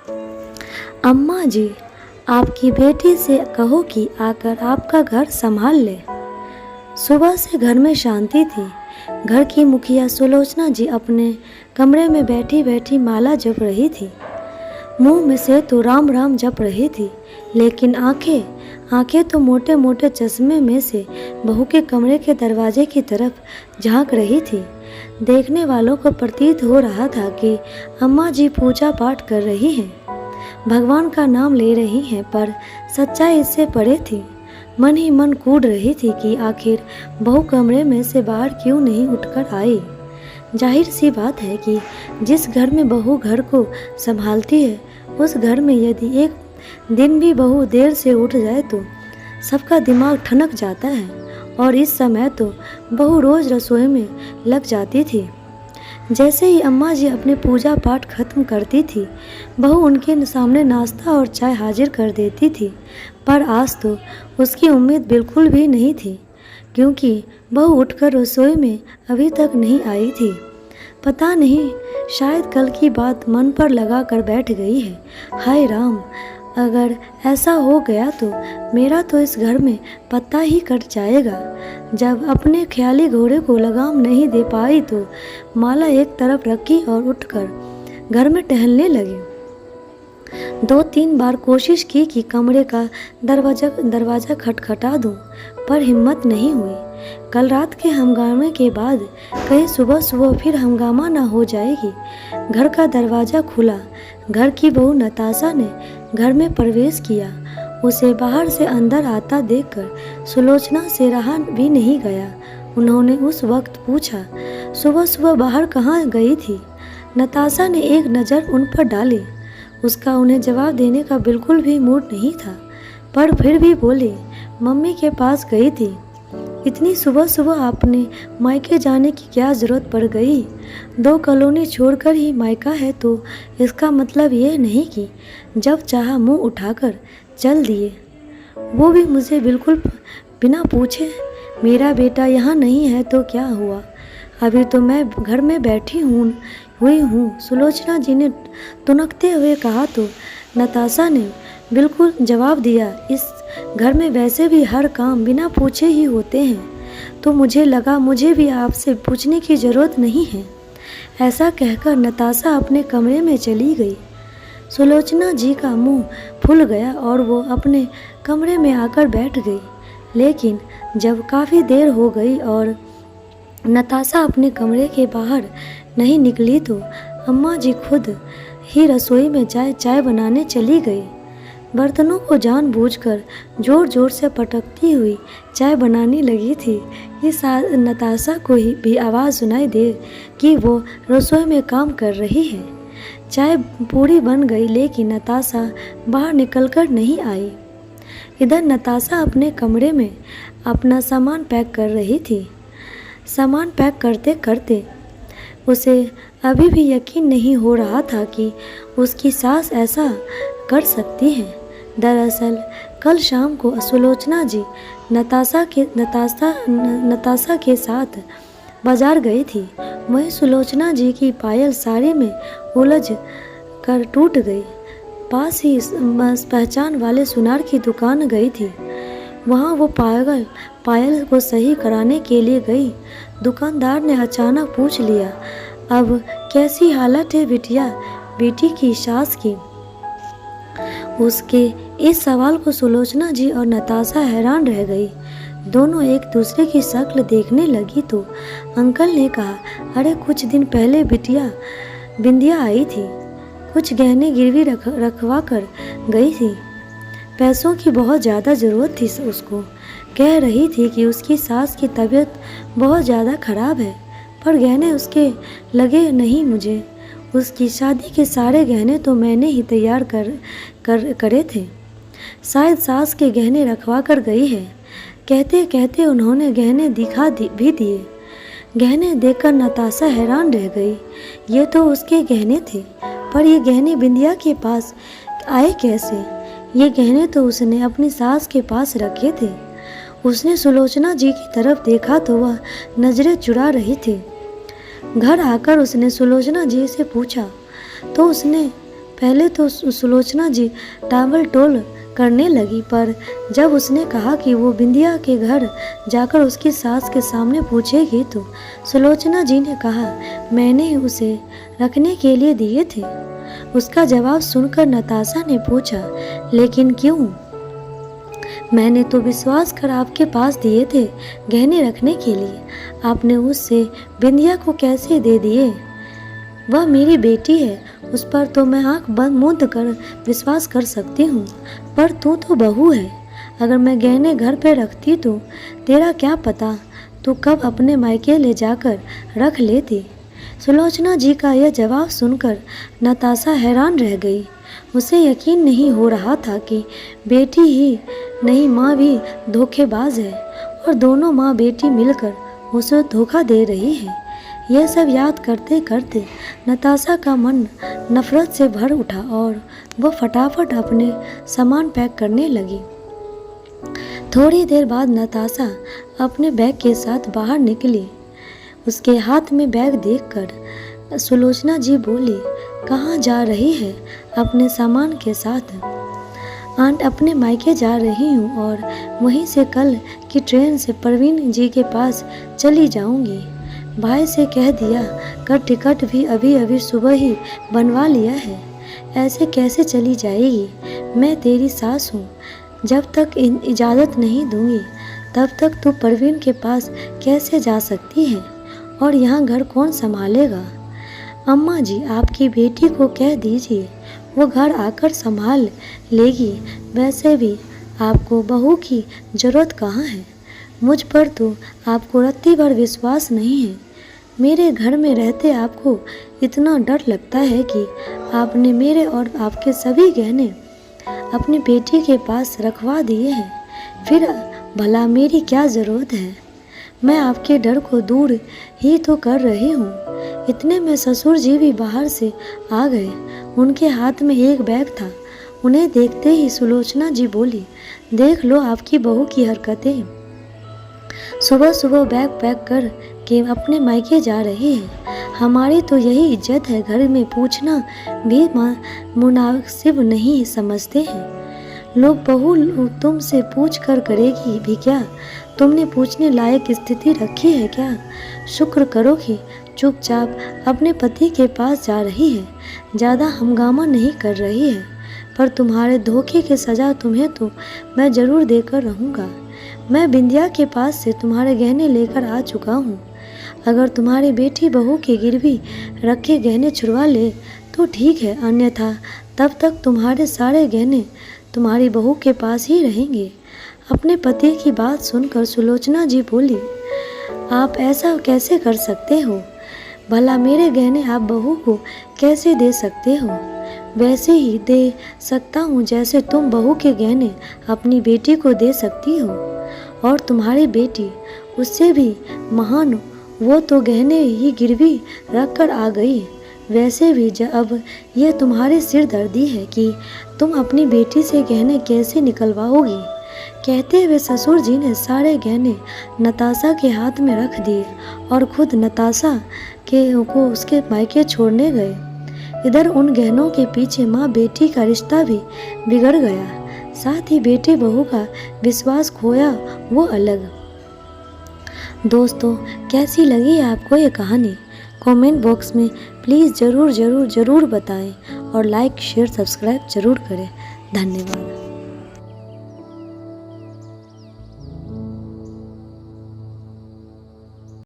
अम्मा जी, आपकी बेटी से कहो कि आकर आपका घर संभाल ले। सुबह से घर में शांति थी। घर की मुखिया सुलोचना जी अपने कमरे में बैठी बैठी माला जप रही थी। मुंह में से तो राम राम जप रही थी, लेकिन आंखें तो मोटे मोटे चश्मे में से बहू के कमरे के दरवाजे की तरफ झांक रही थी। देखने वालों को प्रतीत हो रहा था कि अम्मा जी पूजा पाठ कर रही हैं, भगवान का नाम ले रही हैं, पर सच्चाई इससे परे थी। मन ही मन कूद रही थी कि आखिर बहू कमरे में से बाहर क्यों नहीं उठकर आई। जाहिर सी बात है कि जिस घर में बहू घर को संभालती है, उस घर में यदि एक दिन भी बहू देर से उठ जाए तो सबका दिमाग ठनक जाता है। और इस समय तो बहू रोज रसोई में लग जाती थी। जैसे ही अम्मा जी अपने पूजा पाठ खत्म करती थी, बहू उनके सामने नाश्ता और चाय हाजिर कर देती थी। पर आज तो उसकी उम्मीद बिल्कुल भी नहीं थी, क्योंकि बहू उठकर रसोई में अभी तक नहीं आई थी। पता नहीं, शायद कल की बात मन पर लगा कर बैठ गई है। हाय राम, अगर ऐसा हो गया तो मेरा तो इस घर में पत्ता ही कट जाएगा। जब अपने ख्याली घोड़े को लगाम नहीं दे पाई तो माला एक तरफ रखी और उठकर घर में टहलने लगी। 2-3 बार कोशिश की कि कमरे का दरवाज़ा खटखटा दूं, पर हिम्मत नहीं हुई। कल रात के हंगामे के बाद कहीं सुबह सुबह फिर हंगामा ना हो जाएगी। घर का दरवाज़ा खुला। घर की बहू नताशा ने घर में प्रवेश किया। उसे बाहर से अंदर आता देखकर सुलोचना से रहा भी नहीं गया। उन्होंने उस वक्त पूछा, सुबह सुबह बाहर कहाँ गई थी? नताशा ने एक नज़र उन पर डाली। उसका उन्हें जवाब देने का बिल्कुल भी मूड नहीं था, पर फिर भी बोली, मम्मी के पास गई थी। इतनी सुबह सुबह आपने मायके जाने की क्या ज़रूरत पड़ गई? 2 कॉलोनी छोड़कर ही मायका है तो इसका मतलब ये नहीं कि जब चाहा मुंह उठाकर चल दिए, वो भी मुझे बिल्कुल बिना पूछे। मेरा बेटा यहाँ नहीं है तो क्या हुआ? अभी तो मैं घर में बैठी हुई हूँ, सुलोचना जी ने तुनकते हुए कहा तो नताशा ने बिल्कुल जवाब दिया, इस घर में वैसे भी हर काम बिना पूछे ही होते हैं, तो मुझे लगा मुझे भी आपसे पूछने की ज़रूरत नहीं है। ऐसा कहकर नताशा अपने कमरे में चली गई। सुलोचना जी का मुंह फूल गया और वो अपने कमरे में आकर बैठ गई। लेकिन जब काफ़ी देर हो गई और नताशा अपने कमरे के बाहर नहीं निकली तो अम्मा जी खुद ही रसोई में चाय बनाने चली गई। बर्तनों को जानबूझकर जोर जोर से पटकती हुई चाय बनाने लगी थी। इस नताशा को भी आवाज़ सुनाई दे कि वो रसोई में काम कर रही है। चाय पूरी बन गई, लेकिन नताशा बाहर निकलकर नहीं आई। इधर नताशा अपने कमरे में अपना सामान पैक कर रही थी। सामान पैक करते करते उसे अभी भी यकीन नहीं हो रहा था कि उसकी सास ऐसा कर सकती है। दरअसल कल शाम को सुलोचना जी नताशा के साथ बाजार गई थी। वहीं सुलोचना जी की पायल साड़ी में उलझ कर टूट गई। पास ही पहचान वाले सुनार की दुकान गई थी। वहाँ वो पायल को सही कराने के लिए गई। दुकानदार ने अचानक पूछ लिया, अब कैसी हालत है बेटी की सास की? उसके इस सवाल को सुलोचना जी और नताशा हैरान रह गई। दोनों एक दूसरे की शक्ल देखने लगी तो अंकल ने कहा, अरे कुछ दिन पहले बिंदिया आई थी, कुछ गहने गिरवी रखवा कर गई थी। पैसों की बहुत ज़्यादा ज़रूरत थी उसको। कह रही थी कि उसकी सास की तबीयत बहुत ज़्यादा ख़राब है, पर गहने उसके लगे नहीं मुझे। उसकी शादी के सारे गहने तो मैंने ही तैयार करे थे। शायद सास के गहने रखवा कर गई है। कहते कहते उन्होंने गहने भी दिए। गहने देखकर नताशा हैरान रह गई। ये तो उसके गहने थे, पर ये गहने बिंदिया के पास आए कैसे? ये गहने तो उसने अपनी सास के पास रखे थे। उसने सुलोचना जी की तरफ देखा तो वह नजरें चुरा रही थी। घर आकर उसने सुलोचना जी से पूछा तो उसने पहले तो सुलोचना जी टावल टोल करने लगी, पर जब उसने कहा कि वो बिंदिया के घर जाकर उसकी सास के सामने पूछेगी तो सुलोचना जी ने कहा, मैंने उसे रखने के लिए दिए थे। उसका जवाब सुनकर नताशा ने पूछा, लेकिन क्यों? मैंने तो विश्वास कर आपके पास दिए थे गहने रखने के लिए, आपने उससे बिंदिया को कैसे दे दिए? वह मेरी बेटी है, उस पर तो मैं आंख बंद मूंद कर विश्वास कर सकती हूँ, पर तू तो बहू है। अगर मैं गहने घर पे रखती तो तेरा क्या पता तू कब अपने मायके ले जाकर रख लेती। सुलोचना जी का यह जवाब सुनकर नताशा हैरान रह गई। उसे यकीन नहीं हो रहा था कि बेटी ही नहीं माँ भी धोखेबाज है और दोनों माँ बेटी मिलकर उसे धोखा दे रही है। यह सब याद करते करते नताशा का मन नफरत से भर उठा और वह फटाफट अपने सामान पैक करने लगी। थोड़ी देर बाद नताशा अपने बैग के साथ बाहर निकली। उसके हाथ में बैग देखकर सुलोचना जी बोली, कहाँ जा रही है? अपने सामान के साथ? आंट, अपने मायके जा रही हूँ और वहीं से कल की ट्रेन से प्रवीण जी के पास चली जाऊँगी। भाई से कह दिया कर टिकट भी अभी अभी सुबह ही बनवा लिया है। ऐसे कैसे चली जाएगी? मैं तेरी सास हूँ, जब तक इजाज़त नहीं दूंगी तब तक तू प्रवीण के पास कैसे जा सकती है? और यहाँ घर कौन संभालेगा? अम्मा जी, आपकी बेटी को कह दीजिए वो घर आकर संभाल लेगी। वैसे भी आपको बहू की ज़रूरत कहाँ है? मुझ पर तो आपको रत्ती भर विश्वास नहीं है। मेरे घर में रहते आपको इतना डर लगता है कि आपने मेरे और आपके सभी गहने अपनी बेटी के पास रखवा दिए हैं। फिर भला मेरी क्या ज़रूरत है? मैं आपके डर को दूर ही तो कर रही हूँ। इतने में ससुर जी भी बाहर से आ गए। उनके हाथ में एक बैग था। उन्हें देखते ही सुलोचना जी बोली, देख लो आपकी बहू की हरकतें। सुबह सुबह बैग पैक कर के अपने मायके जा रही है। हमारी तो यही इज्जत है, घर में पूछना भी मुनासिब नहीं समझते हैं लोग। बहू तुमसे पूछ कर करेगी भी क्या? तुमने पूछने लायक स्थिति रखी है क्या? शुक्र करो कि चुपचाप अपने पति के पास जा रही है, ज़्यादा हंगामा नहीं कर रही है। पर तुम्हारे धोखे की सज़ा तुम्हें तो मैं ज़रूर देकर रहूँगा। मैं बिंदिया के पास से तुम्हारे गहने लेकर आ चुका हूँ। अगर तुम्हारी बेटी बहू के गिरवी रखे गहने छुड़वा ले तो ठीक है, अन्यथा तब तक तुम्हारे सारे गहने तुम्हारी बहू के पास ही रहेंगे। अपने पति की बात सुनकर सुलोचना जी बोली, आप ऐसा कैसे कर सकते हो? भला मेरे गहने आप बहू को कैसे दे सकते हो? वैसे ही दे सकता हूँ जैसे तुम बहू के गहने अपनी बेटी को दे सकती हो। और तुम्हारी बेटी उससे भी महान, वो तो गहने ही गिरवी रख कर आ गई। वैसे भी अब ये तुम्हारी सिरदर्दी है कि तुम अपनी बेटी से गहने कैसे निकलवाओगी। कहते हुए ससुर जी ने सारे गहने नताशा के हाथ में रख दिए और खुद नताशा को उसके मायके छोड़ने गए। इधर उन गहनों के पीछे माँ बेटी का रिश्ता भी बिगड़ गया, साथ ही बेटी बहू का विश्वास खोया वो अलग। दोस्तों, कैसी लगी आपको ये कहानी? कमेंट बॉक्स में प्लीज़ ज़रूर बताएं और लाइक शेयर सब्सक्राइब ज़रूर करें। धन्यवाद।